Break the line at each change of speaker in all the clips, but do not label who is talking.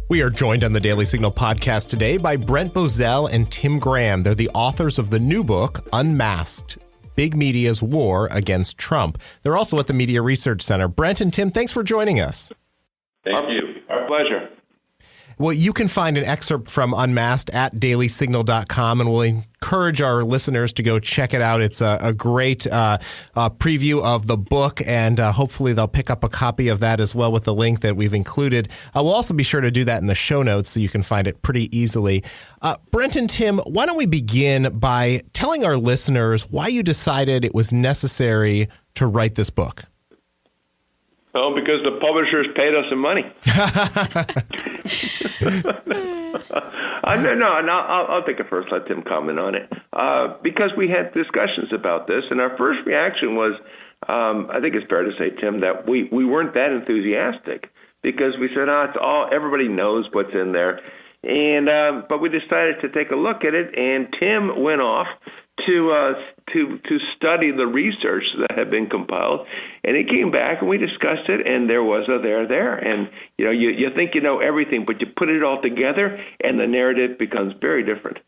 We are joined on the Daily Signal podcast today by Brent Bozell and Tim Graham. They're the authors of the new book, Unmasked, Big Media's War Against Trump. They're also at the Media Research Center. Brent and Tim, thanks for joining us.
Thank you. Our pleasure.
Well, you can find an excerpt from Unmasked at dailysignal.com, and we'll encourage our listeners to go check it out. It's a great preview of the book, and hopefully they'll pick up a copy of that as well with the link that we've included. We'll also be sure to do that in the show notes so you can find it pretty easily. Brent and Tim, why don't we begin by telling our listeners why you decided it was necessary to write this book?
Oh, because the publishers paid us some money. I'll take it first, let Tim comment on it. Because we had discussions about this, and our first reaction was, I think it's fair to say, Tim, that we weren't that enthusiastic because we said, it's all, everybody knows what's in there. And but we decided to take a look at it, and Tim went off to study the research that had been compiled, and he came back and we discussed it, and there was a there, and you think you know everything, but you put it all together, and the narrative becomes very different.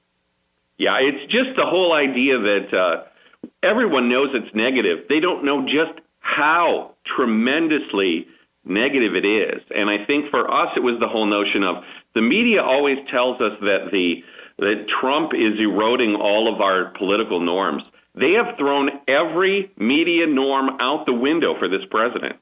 Yeah, it's just the whole idea that everyone knows it's negative. They don't know just how tremendously negative it is, and I think for us it was the whole notion of the media always tells us that Trump is eroding all of our political norms. They have thrown every media norm out the window for this president.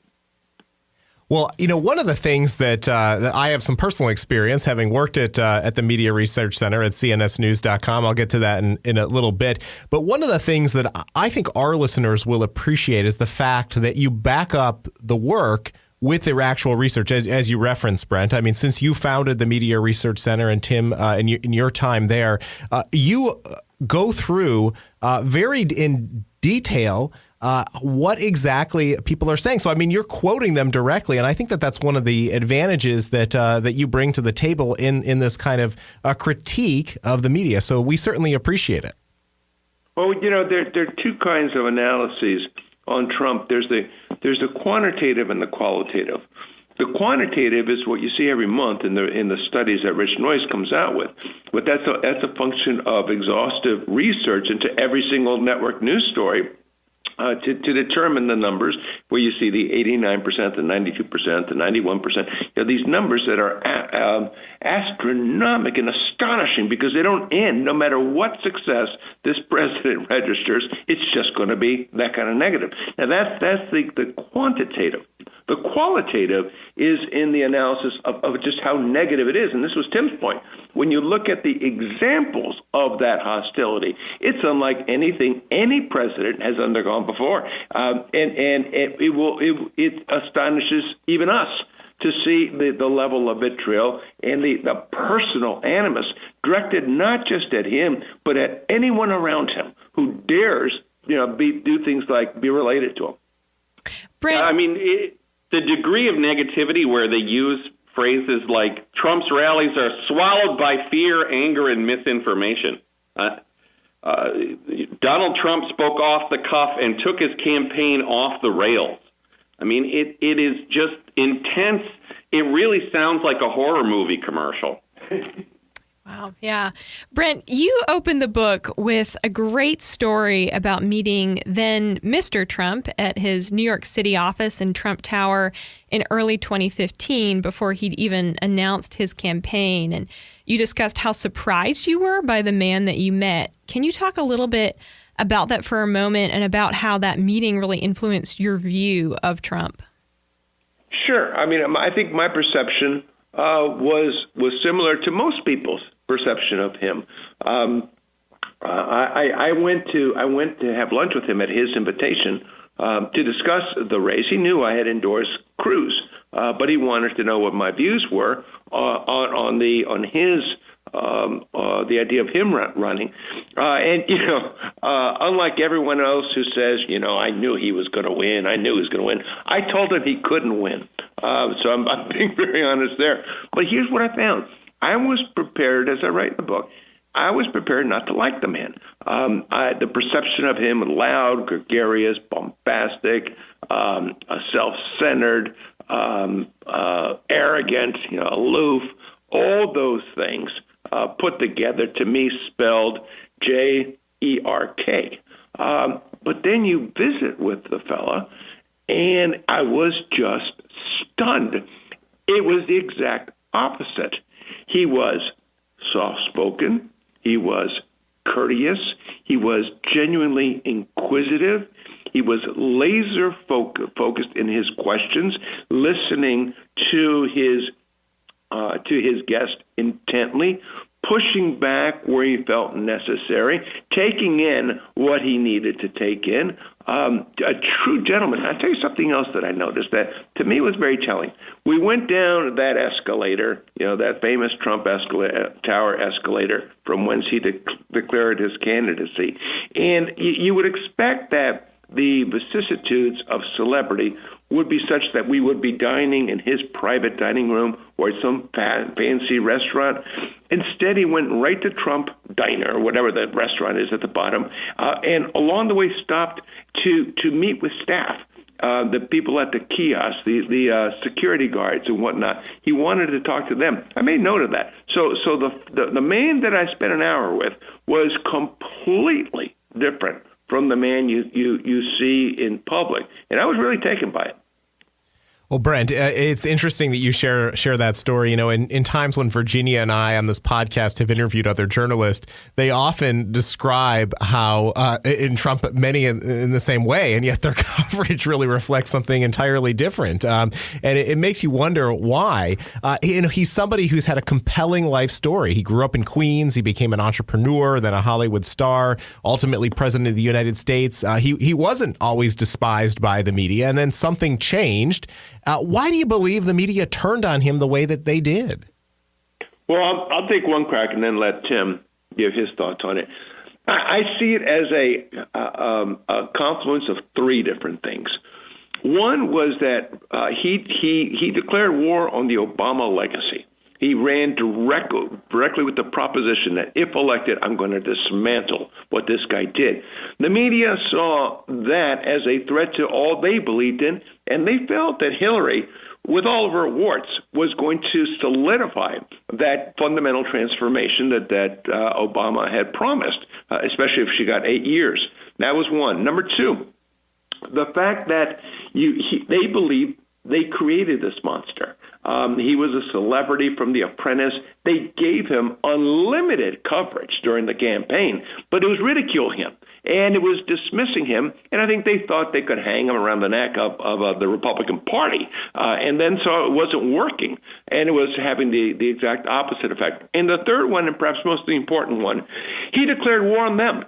Well, one of the things that I have some personal experience, having worked at the Media Research Center at cnsnews.com, I'll get to that in a little bit. But one of the things that I think our listeners will appreciate is the fact that you back up the work with their actual research, as you referenced, Brent. I mean, since you founded the Media Research Center, and Tim, in your time there, you go through very in detail what exactly people are saying. So, I mean, you're quoting them directly, and I think that that's one of the advantages that you bring to the table in this kind of critique of the media. So we certainly appreciate it.
Well, there are two kinds of analyses on Trump. There's the quantitative and the qualitative. The quantitative is what you see every month in the studies that Rich Noyce comes out with, but that's a function of exhaustive research into every single network news story to determine the numbers where you see the 89%, the 92%, the 91%. These numbers that are astronomical and astonishing because they don't end. No matter what success this president registers, it's just going to be that kind of negative. Now that's the quantitative. The qualitative is in the analysis of just how negative it is. And this was Tim's point. When you look at the examples of that hostility, it's unlike anything any president has undergone before. It astonishes even us to see the level of vitriol and the personal animus directed not just at him, but at anyone around him who dares do things like be related to him.
Brent, the degree of negativity where they use phrases like Trump's rallies are swallowed by fear, anger, and misinformation. Donald Trump spoke off the cuff and took his campaign off the rails. It is just intense. It really sounds like a horror movie commercial.
Wow. Yeah. Brent, you opened the book with a great story about meeting then Mr. Trump at his New York City office in Trump Tower in early 2015 before he'd even announced his campaign. And you discussed how surprised you were by the man that you met. Can you talk a little bit about that for a moment and about how that meeting really influenced your view of Trump?
Sure. I think my perception was similar to most people's perception of him. I went to have lunch with him at his invitation to discuss the race. He knew I had endorsed Cruz, but he wanted to know what my views were on the idea of him running. Unlike everyone else who says, I knew he was going to win. I knew he was going to win. I told him he couldn't win. So I'm being very honest there. But here's what I found. I was prepared, as I write in the book, I was prepared not to like the man. The perception of him loud, gregarious, bombastic, self-centered, arrogant, aloof, all those things put together, to me, spelled Jerk. But then you visit with the fella, and I was just stunned. It was the exact opposite. He was soft-spoken. He was courteous. He was genuinely inquisitive. He was laser focused in his questions, listening to his guest intently, pushing back where he felt necessary, taking in what he needed to take in. A true gentleman. I'll tell you something else that I noticed that to me was very telling. We went down that escalator, that famous Trump tower escalator from whence he declared his candidacy. And you would expect that the vicissitudes of celebrity would be such that we would be dining in his private dining room or at some fancy restaurant. Instead, he went right to Trump Diner, or whatever the restaurant is at the bottom, and along the way stopped to meet with staff, the people at the kiosk, the security guards and whatnot. He wanted to talk to them. I made note of that. So the man that I spent an hour with was completely different from the man you see in public. And I was really taken by it.
Well, Brent, it's interesting that you share that story. In times when Virginia and I on this podcast have interviewed other journalists, they often describe how in Trump, many in the same way, and yet their coverage really reflects something entirely different. And it makes you wonder why. He's somebody who's had a compelling life story. He grew up in Queens. He became an entrepreneur, then a Hollywood star, ultimately president of the United States. He wasn't always despised by the media, and then something changed. Why do you believe the media turned on him the way that they did?
Well, I'll take one crack and then let Tim give his thoughts on it. I see it as a confluence of three different things. One was that he declared war on the Obama legacy. He ran directly with the proposition that if elected, I'm going to dismantle what this guy did. The media saw that as a threat to all they believed in, and they felt that Hillary, with all of her warts, was going to solidify that fundamental transformation that Obama had promised, especially if she got 8 years. That was one. Number two, the fact that they believed they created this monster. He was a celebrity from The Apprentice. They gave him unlimited coverage during the campaign, but it was ridiculing him, and it was dismissing him, and I think they thought they could hang him around the neck of the Republican Party, and then saw it wasn't working, and it was having the exact opposite effect. And the third one, and perhaps most important one, he declared war on them.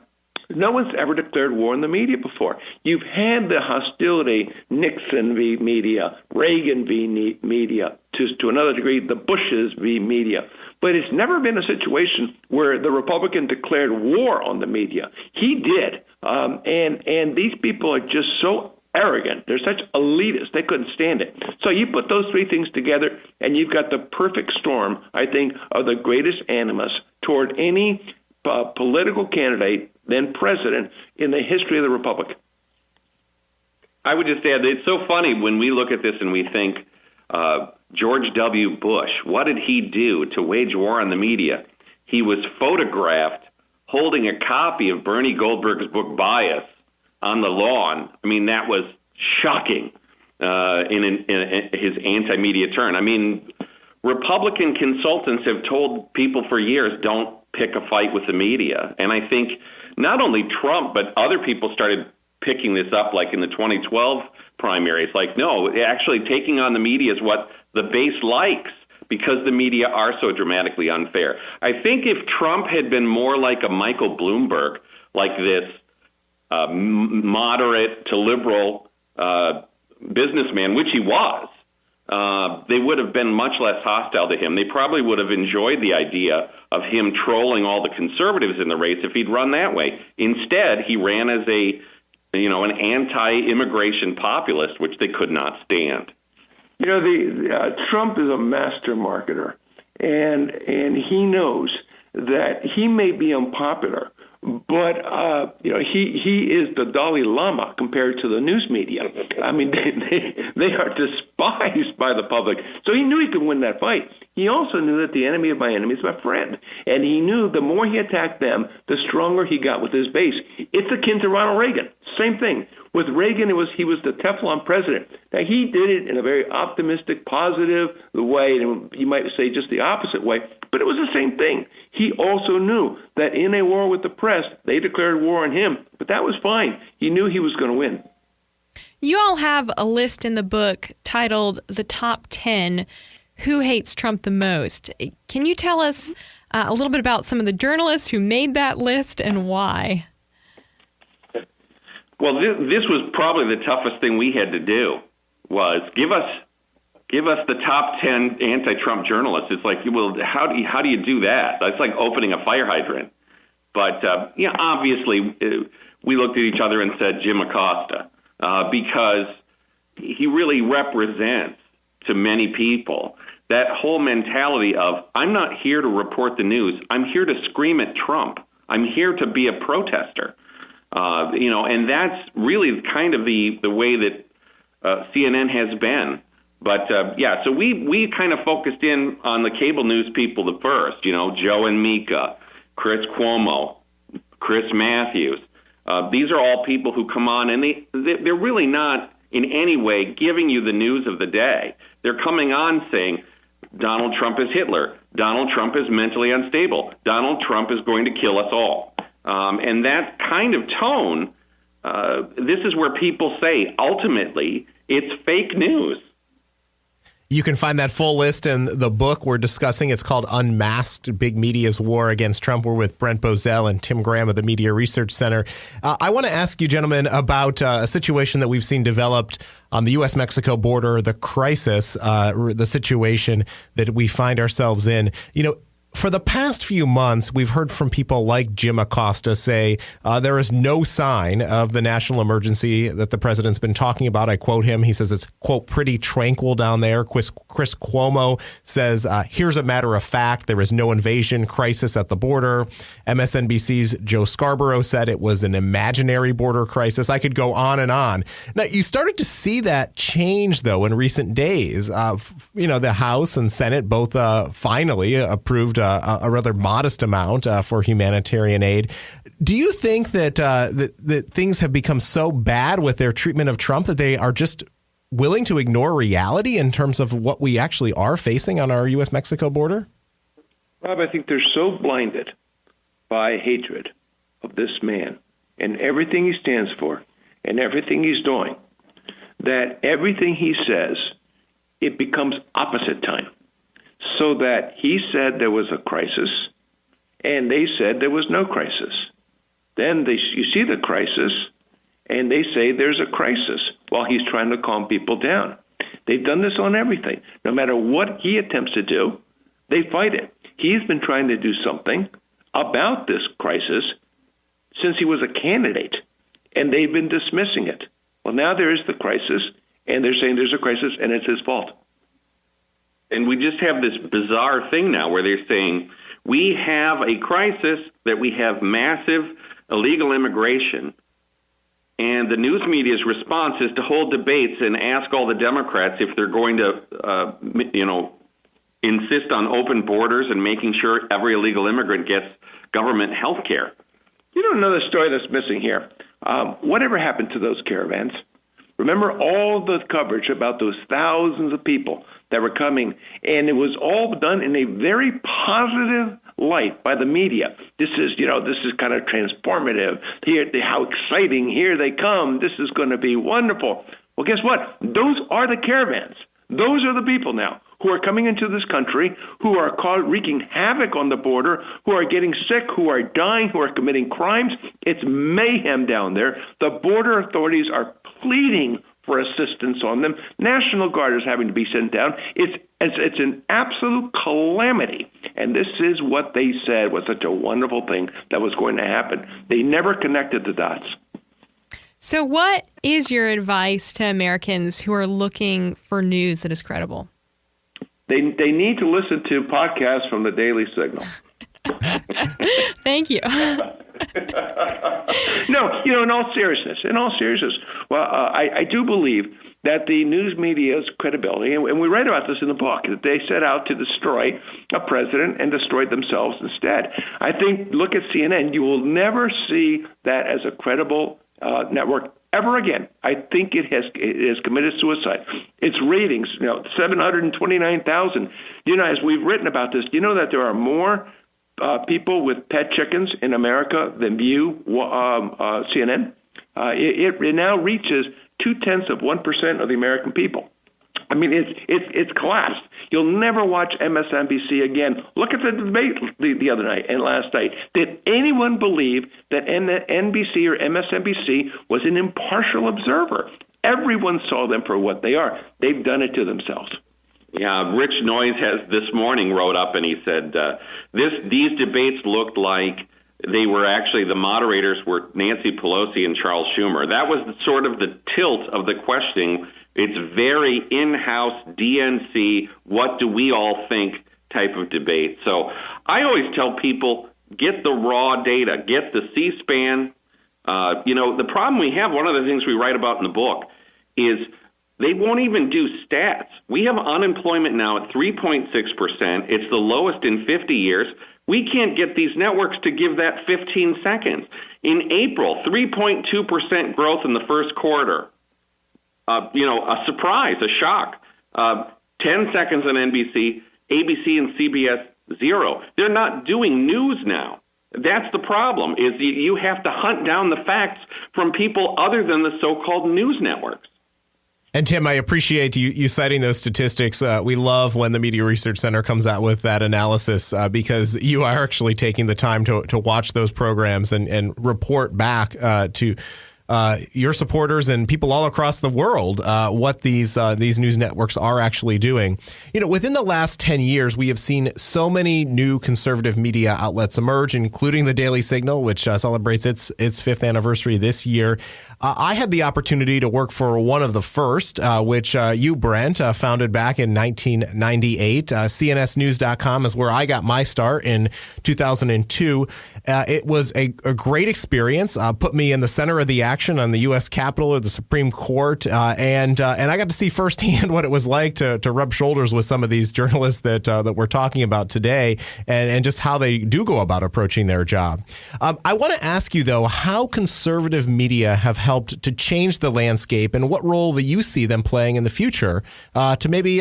No one's ever declared war on the media before. You've had the hostility, Nixon v. media, Reagan v. media, to another degree, the Bushes v. media. But it's never been a situation where the Republican declared war on the media. He did. And these people are just so arrogant. They're such elitists. They couldn't stand it. So you put those three things together, and you've got the perfect storm, I think, of the greatest animus toward any political candidate, then president, in the history of the Republic.
I would just add, it's so funny when we look at this and we think, George W. Bush, what did he do to wage war on the media? He was photographed holding a copy of Bernie Goldberg's book Bias on the lawn. I mean, that was shocking in his anti-media turn. I mean, Republican consultants have told people for years, don't pick a fight with the media. And I think not only Trump, but other people started picking this up, like in the 2012 primaries. Like, no, actually taking on the media is what the base likes, because the media are so dramatically unfair. I think if Trump had been more like a Michael Bloomberg, like this moderate to liberal businessman, which he was, they would have been much less hostile to him. They probably would have enjoyed the idea of him trolling all the conservatives in the race if he'd run that way. Instead, he ran as an anti-immigration populist, which they could not stand.
Trump is a master marketer, and he knows that he may be unpopular, but he is the Dalai Lama compared to the news media. I mean, they are despised by the public. So he knew he could win that fight. he also knew that the enemy of my enemy is my friend. And he knew the more he attacked them, the stronger he got with his base. It's akin to Ronald Reagan. Same thing. With Reagan, he was the Teflon president. Now, he did it in a very optimistic, positive way, and you might say just the opposite way, but it was the same thing. He also knew that in a war with the press, they declared war on him, but that was fine. He knew he was going to win.
You all have a list in the book titled The Top 10 Who Hates Trump the Most. Can you tell us a little bit about some of the journalists who made that list and why?
Well, this was probably the toughest thing we had to do, was give us the top 10 anti-Trump journalists. It's like, well, how do you do that? That's like opening a fire hydrant. But obviously, we looked at each other and said Jim Acosta, because he really represents to many people that whole mentality of, I'm not here to report the news. I'm here to scream at Trump. I'm here to be a protester. And that's really kind of the way that CNN has been. But, so we kind of focused in on the cable news people the first, Joe and Mika, Chris Cuomo, Chris Matthews. These are all people who come on, and they're really not in any way giving you the news of the day. They're coming on saying, Donald Trump is Hitler. Donald Trump is mentally unstable. Donald Trump is going to kill us all. And that kind of tone, this is where people say, ultimately, it's fake news.
You can find that full list in the book we're discussing. It's called Unmasked, Big Media's War Against Trump. We're with Brent Bozell and Tim Graham of the Media Research Center. I want to ask you, gentlemen, about a situation that we've seen developed on the U.S.-Mexico border, the crisis, the situation that we find ourselves in. For the past few months, we've heard from people like Jim Acosta say there is no sign of the national emergency that the president's been talking about. I quote him. He says it's, quote, pretty tranquil down there. Chris Cuomo says, here's a matter of fact. There is no invasion crisis at the border. MSNBC's Joe Scarborough said it was an imaginary border crisis. I could go on and on. Now, you started to see that change, though, in recent days. The House and Senate both finally approved a rather modest amount for humanitarian aid. Do you think that that things have become so bad with their treatment of Trump that they are just willing to ignore reality in terms of what we actually are facing on our U.S.-Mexico border?
Rob, I think they're so blinded by hatred of this man and everything he stands for and everything he's doing that everything he says, it becomes opposite time. So that he said there was a crisis, and they said there was no crisis. Then you see the crisis, and they say there's a crisis while he's trying to calm people down. They've done this on everything. No matter what he attempts to do, they fight it. He's been trying to do something about this crisis since he was a candidate, and they've been dismissing it. Well, now there is the crisis, and they're saying there's a crisis, and it's his fault.
And we just have this bizarre thing now where they're saying we have a crisis, that we have massive illegal immigration, and the news media's response is to hold debates and ask all the Democrats if they're going to, insist on open borders and making sure every illegal immigrant gets government health care.
You don't know the story that's missing here. Whatever happened to those caravans? Remember all the coverage about those thousands of people that were coming, and it was all done in a very positive light by the media. This is kind of transformative. Here, how exciting! Here they come. This is going to be wonderful. Well, guess what? Those are the caravans. Those are the people now who are coming into this country, who are wreaking havoc on the border, who are getting sick, who are dying, who are committing crimes. It's mayhem down there. The border authorities are pleading for assistance on them. National Guard is having to be sent down. It's an absolute calamity. And this is what they said was such a wonderful thing that was going to happen. They never connected the dots.
So what is your advice to Americans who are looking for news that is credible?
They need to listen to podcasts from the Daily Signal.
Thank you.
No, in all seriousness, well, I do believe that the news media's credibility, and we write about this in the book, that they set out to destroy a president and destroyed themselves instead. I think, look at CNN. You will never see that as a credible network ever again. I think it has committed suicide. Its ratings, 729,000. As we've written about this, you know that there are more people with pet chickens in America than view CNN? It now reaches 0.2% of the American people. I mean, it's collapsed. You'll never watch MSNBC again. Look at the debate the other night and last night. Did anyone believe that NBC or MSNBC was an impartial observer? Everyone saw them for what they are. They've done it to themselves.
Yeah, Rich Noyes has this morning wrote up and he said these debates looked like they were actually, the moderators were Nancy Pelosi and Charles Schumer. That was sort of the tilt of the questioning. It's very in-house DNC, what do we all think type of debate. So I always tell people, get the raw data, get the C-SPAN. The problem we have, one of the things we write about in the book is they won't even do stats. We have unemployment now at 3.6%. It's the lowest in 50 years. We can't get these networks to give that 15 seconds. In April, 3.2% growth in the first quarter. A surprise, a shock. 10 seconds on NBC, ABC and CBS, 0. They're not doing news now. That's the problem, is you have to hunt down the facts from people other than the so-called news networks.
And Tim, I appreciate you citing those statistics. We love when the Media Research Center comes out with that analysis because you are actually taking the time to watch those programs and report back to your supporters and people all across the world what these news networks are actually doing. Within the last 10 years, we have seen so many new conservative media outlets emerge, including the Daily Signal, which celebrates its fifth anniversary this year. I had the opportunity to work for one of the first, which you, Brent, founded back in 1998. CNSnews.com is where I got my start in 2002. It was a great experience, put me in the center of the action on the U.S. Capitol or the Supreme Court, and I got to see firsthand what it was like to rub shoulders with some of these journalists that we're talking about today, and just how they do go about approaching their job. I want to ask you, though, how conservative media have helped to change the landscape, and what role that you see them playing in the future to maybe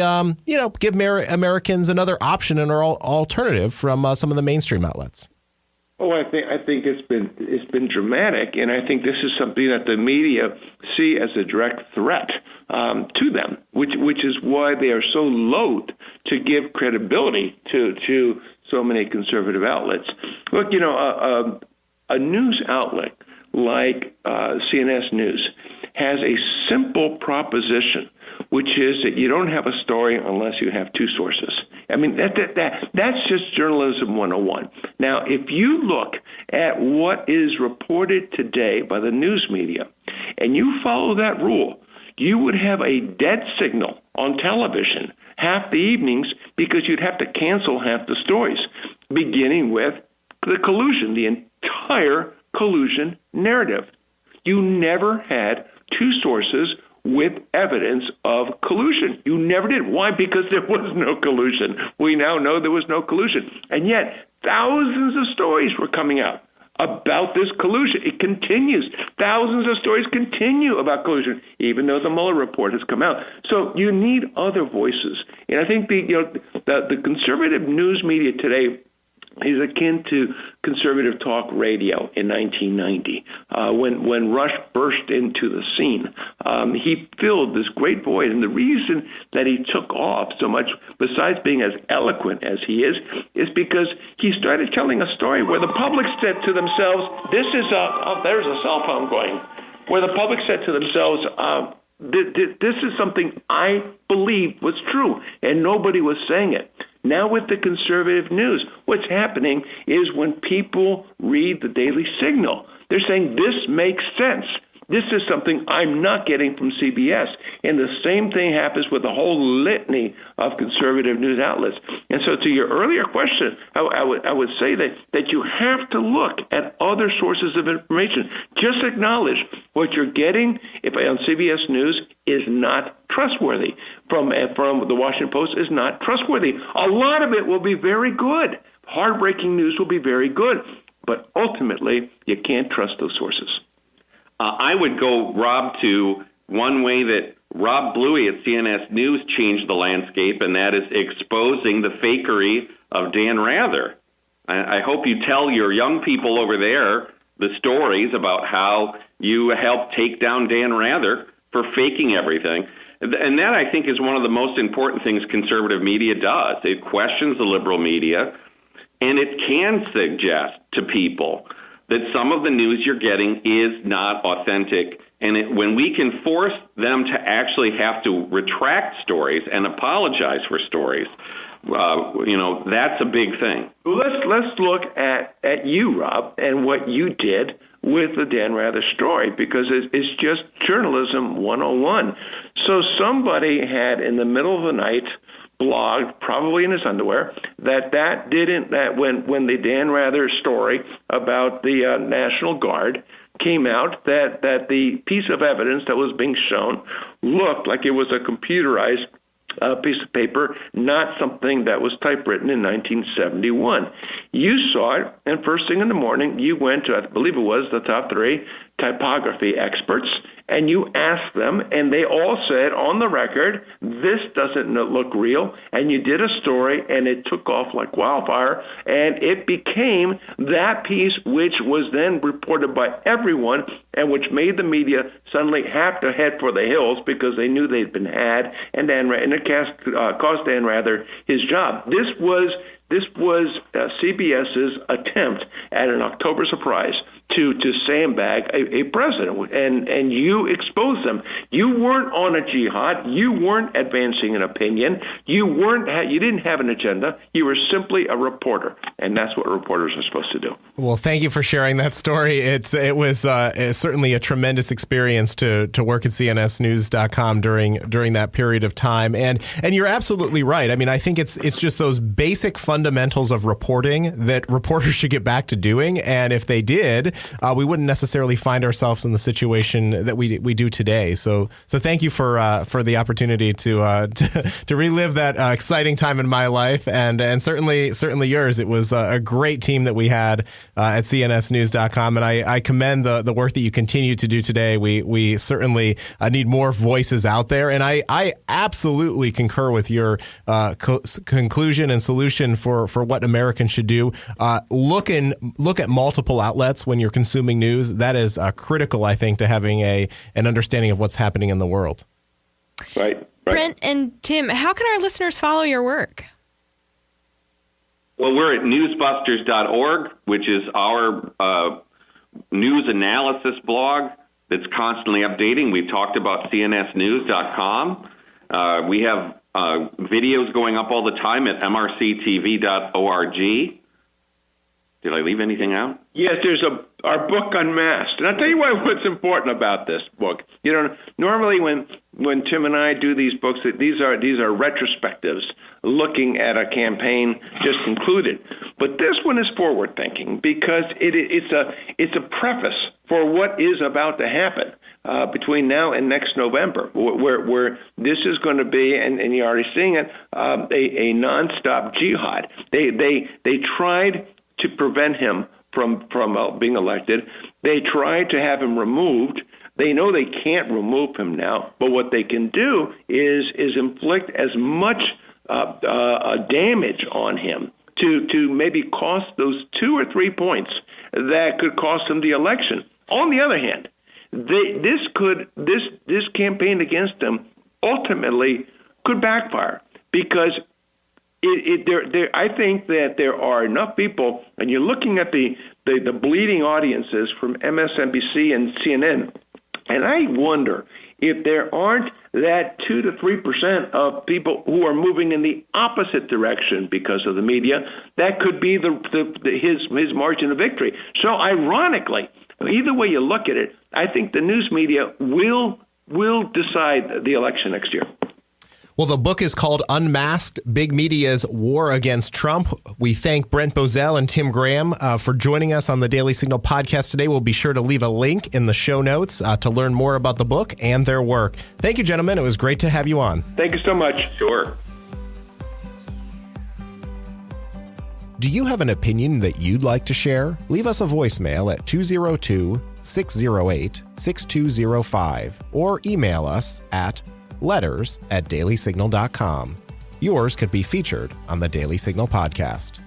give Americans another option and alternative from some of the mainstream outlets.
Oh, I think it's been dramatic, and I think this is something that the media see as a direct threat to them, which is why they are so loath to give credibility to so many conservative outlets. Look, a news outlet like CNS News has a simple proposition, which is that you don't have a story unless you have two sources. I mean, that's just journalism 101. Now, if you look at what is reported today by the news media, and you follow that rule, you would have a dead signal on television half the evenings because you'd have to cancel half the stories, beginning with the collusion, the entire collusion narrative. You never had two sources with evidence of collusion. You never did. Why? Because there was no collusion. We now know there was no collusion. And yet, thousands of stories were coming out about this collusion. It continues. Thousands of stories continue about collusion, even though the Mueller report has come out. So you need other voices. And I think the conservative news media today is akin to conservative talk radio in 1990. When Rush burst into the scene, he filled this great void. And the reason that he took off so much, besides being as eloquent as he is because he started telling a story where the public said to themselves, there's a cell phone going, where the public said to themselves, this is something I believe was true, and nobody was saying it. Now with the conservative news, what's happening is when people read the Daily Signal, they're saying this makes sense. This is something I'm not getting from CBS. And the same thing happens with a whole litany of conservative news outlets. And so to your earlier question, I would say that you have to look at other sources of information. Just acknowledge what you're getting on CBS News is not trustworthy. From the Washington Post is not trustworthy. A lot of it will be very good. Hard-breaking news will be very good. But ultimately, you can't trust those sources.
I would go, Rob, to one way that Rob Bluey at CNS News changed the landscape, and that is exposing the fakery of Dan Rather. I hope you tell your young people over there the stories about how you helped take down Dan Rather for faking everything. And that, I think, is one of the most important things conservative media does. It questions the liberal media, and it can suggest to people that some of the news you're getting is not authentic. And when we can force them to actually have to retract stories and apologize for stories, that's a big thing.
Well, let's look at you, Rob, and what you did with the Dan Rather story, because it's just journalism 101. So somebody had, in the middle of the night, blogged, probably in his underwear, that when the Dan Rather story about the National Guard came out, that the piece of evidence that was being shown looked like it was a computerized piece of paper, not something that was typewritten in 1971. You saw it, and first thing in the morning, you went to, I believe it was the top 3 typography experts, and you asked them, and they all said on the record, this doesn't look real, and you did a story, and it took off like wildfire, and it became that piece which was then reported by everyone, and which made the media suddenly have to head for the hills because they knew they'd been had, and it cost Dan Rather his job. This was CBS's attempt at an October surprise to sandbag a president, and you exposed them. You weren't on a jihad. You weren't advancing an opinion. You didn't have an agenda. You were simply a reporter, and that's what reporters are supposed to do. Well,
thank you for sharing that story. It was certainly a tremendous experience to work at CNSNews.com during that period of time, and you're absolutely right. I mean, I think it's just those basic fundamentals of reporting that reporters should get back to doing, and if they did, we wouldn't necessarily find ourselves in the situation that we do today. So thank you for the opportunity to relive that exciting time in my life, and certainly yours. It was a great team that we had at CNSNews.com, and I commend the work that you continue to do today. We certainly need more voices out there, and I absolutely concur with your conclusion and solution for what Americans should do. Look at multiple outlets when you're consuming news. That is critical, I think, to having an understanding of what's happening in the world.
Right.
Brent and Tim, how can our listeners follow your work?
Well, we're at newsbusters.org, which is our news analysis blog that's constantly updating. We've talked about cnsnews.com. We have videos going up all the time at mrctv.org. Did I leave anything out?
Yes, there's our book Unmasked, and I'll tell you what's important about this book. Normally when Tim and I do these books, these are retrospectives, looking at a campaign just concluded. But this one is forward thinking because it's a preface for what is about to happen between now and next November, where this is going to be, and you're already seeing it, a nonstop jihad. They tried to prevent him from being elected. They tried to have him removed. They know they can't remove him now, but what they can do is inflict as much damage on him to maybe cost those 2 or 3 points that could cost him the election. On the other hand, this campaign against him ultimately could backfire because I think that there are enough people, and you're looking at the bleeding audiences from MSNBC and CNN, and I wonder if there aren't that 2 to 3% of people who are moving in the opposite direction because of the media. That could be his margin of victory. So ironically, Either way you look at it, I think the news media will decide the election next year.
Well, the book is called Unmasked, Big Media's War Against Trump. We thank Brent Bozell and Tim Graham for joining us on the Daily Signal podcast today. We'll be sure to leave a link in the show notes to learn more about the book and their work. Thank you, gentlemen. It was great to have you on.
Thank you so much.
Sure.
Do you have an opinion that you'd like to share? Leave us a voicemail at 202-608-6205 or email us at letters@dailysignal.com. Yours could be featured on the Daily Signal podcast.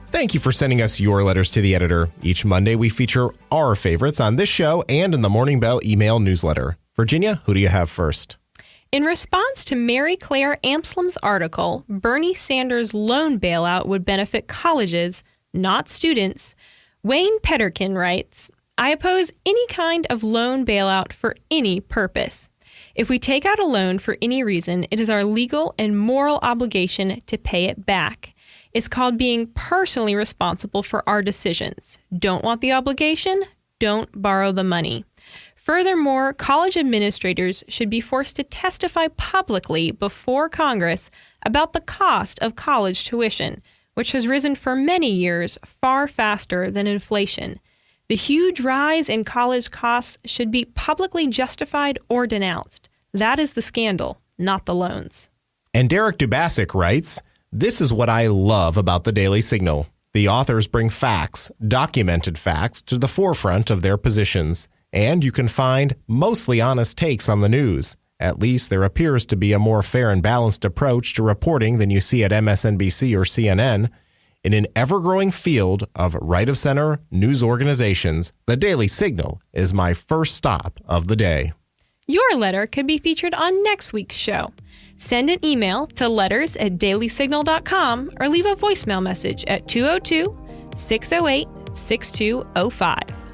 Thank you for sending us your letters to the editor. Each Monday, we feature our favorites on this show and in the Morning Bell email newsletter. Virginia, who do you have first?
In response to Mary Claire Amslam's article, Bernie Sanders' loan bailout would benefit colleges, not students, Wayne Pederkin writes, I oppose any kind of loan bailout for any purpose. If we take out a loan for any reason, it is our legal and moral obligation to pay it back. It's called being personally responsible for our decisions. Don't want the obligation? Don't borrow the money. Furthermore, college administrators should be forced to testify publicly before Congress about the cost of college tuition, which has risen for many years far faster than inflation. The huge rise in college costs should be publicly justified or denounced. That is the scandal, not the loans.
And Derek Dubasic writes, this is what I love about the Daily Signal. The authors bring facts, documented facts, to the forefront of their positions, and you can find mostly honest takes on the news. At least there appears to be a more fair and balanced approach to reporting than you see at MSNBC or CNN. In an ever-growing field of right-of-center news organizations, the Daily Signal is my first stop of the day.
Your letter could be featured on next week's show. Send an email to letters@dailysignal.com or leave a voicemail message at 202-608-6205.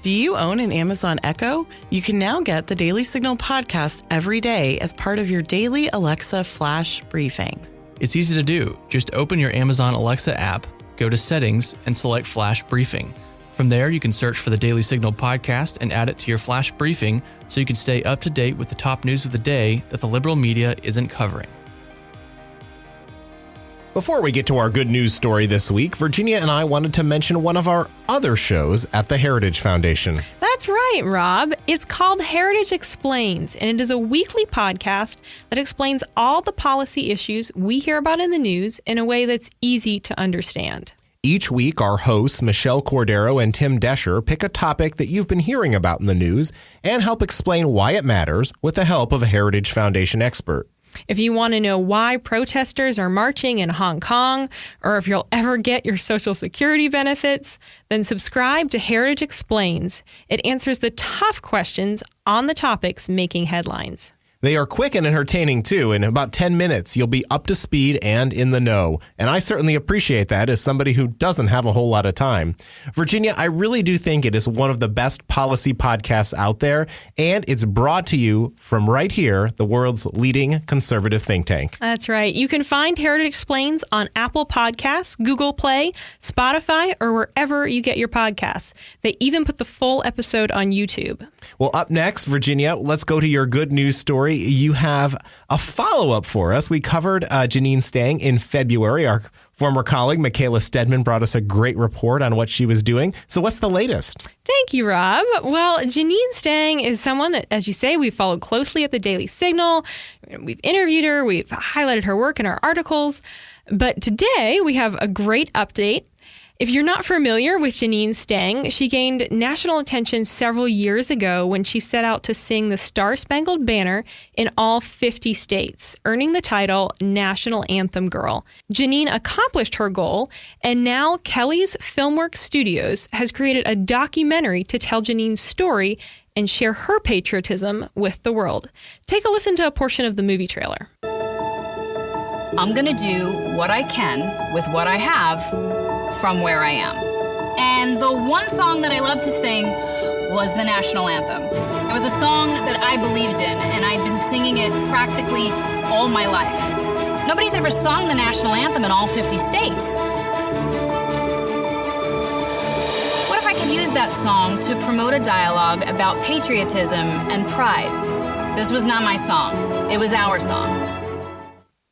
Do you own an Amazon Echo? You can now get the Daily Signal podcast every day as part of your daily Alexa flash briefing.
It's easy to do. Just open your Amazon Alexa app, go to Settings, and select Flash Briefing. From there, you can search for the Daily Signal podcast and add it to your flash briefing so you can stay up to date with the top news of the day that the liberal media isn't covering.
Before we get to our good news story this week, Virginia and I wanted to mention one of our other shows at the Heritage Foundation.
That's right, Rob. It's called Heritage Explains, and it is a weekly podcast that explains all the policy issues we hear about in the news in a way that's easy to understand.
Each week, our hosts, Michelle Cordero and Tim Desher, pick a topic that you've been hearing about in the news and help explain why it matters with the help of a Heritage Foundation expert.
If you want to know why protesters are marching in Hong Kong, or if you'll ever get your Social Security benefits, then subscribe to Heritage Explains. It answers the tough questions on the topics making headlines.
They are quick and entertaining, too. In about 10 minutes, you'll be up to speed and in the know. And I certainly appreciate that as somebody who doesn't have a whole lot of time. Virginia, I really do think it is one of the best policy podcasts out there, and it's brought to you from right here, the world's leading conservative think tank.
That's right. You can find Heritage Explains on Apple Podcasts, Google Play, Spotify, or wherever you get your podcasts. They even put the full episode on YouTube.
Well, up next, Virginia, let's go to your good news story. You have a follow-up for us. We covered Janine Stang in February. Our former colleague, Michaela Stedman, brought us a great report on what she was doing. So what's the latest?
Thank you, Rob. Well, Janine Stang is someone that, as you say, we've followed closely at the Daily Signal. We've interviewed her. We've highlighted her work in our articles. But today we have a great update. If you're not familiar with Janine Stang, she gained national attention several years ago when she set out to sing the Star-Spangled Banner in all 50 states, earning the title National Anthem Girl. Janine accomplished her goal, and now Kelly's Filmworks Studios has created a documentary to tell Janine's story and share her patriotism with the world. Take a listen to a portion of the movie trailer.
I'm gonna do what I can with what I have from where I am. And the one song that I love to sing was the national anthem. It was a song that I believed in, and I'd been singing it practically all my life. Nobody's ever sung the national anthem in all 50 states. What if I could use that song to promote a dialogue about patriotism and pride? This was not my song. It was our song.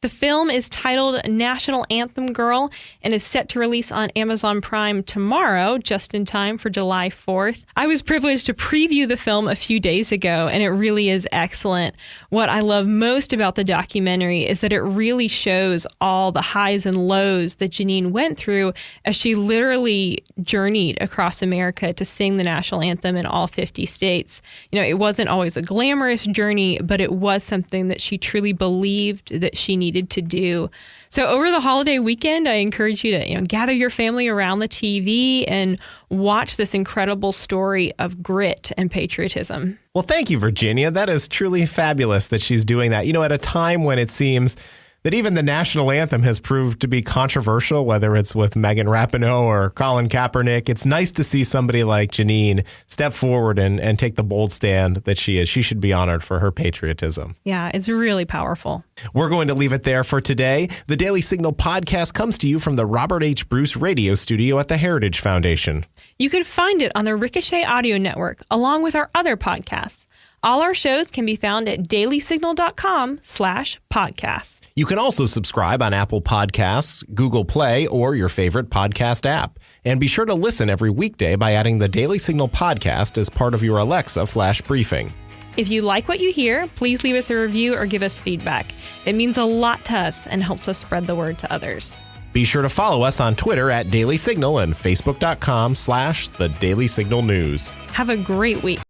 The film is titled National Anthem Girl and is set to release on Amazon Prime tomorrow, just in time for July 4th. I was privileged to preview the film a few days ago, and it really is excellent. What I love most about the documentary is that it really shows all the highs and lows that Janine went through as she literally journeyed across America to sing the national anthem in all 50 states. You know, it wasn't always a glamorous journey, but it was something that she truly believed that she needed to do. So over the holiday weekend, I encourage you to gather your family around the TV and watch this incredible story of grit and patriotism.
Well, thank you, Virginia. That is truly fabulous that she's doing that. At a time when it seems that even the national anthem has proved to be controversial, whether it's with Megan Rapinoe or Colin Kaepernick. It's nice to see somebody like Janine step forward and take the bold stand that she is. She should be honored for her patriotism.
Yeah, it's really powerful.
We're going to leave it there for today. The Daily Signal podcast comes to you from the Robert H. Bruce Radio Studio at the Heritage Foundation.
You can find it on the Ricochet Audio Network, along with our other podcasts. All our shows can be found at dailysignal.com/podcasts.
You can also subscribe on Apple Podcasts, Google Play, or your favorite podcast app. And be sure to listen every weekday by adding the Daily Signal podcast as part of your Alexa flash briefing.
If you like what you hear, please leave us a review or give us feedback. It means a lot to us and helps us spread the word to others.
Be sure to follow us on Twitter at Daily Signal and Facebook.com/The Daily Signal News.
Have a great week.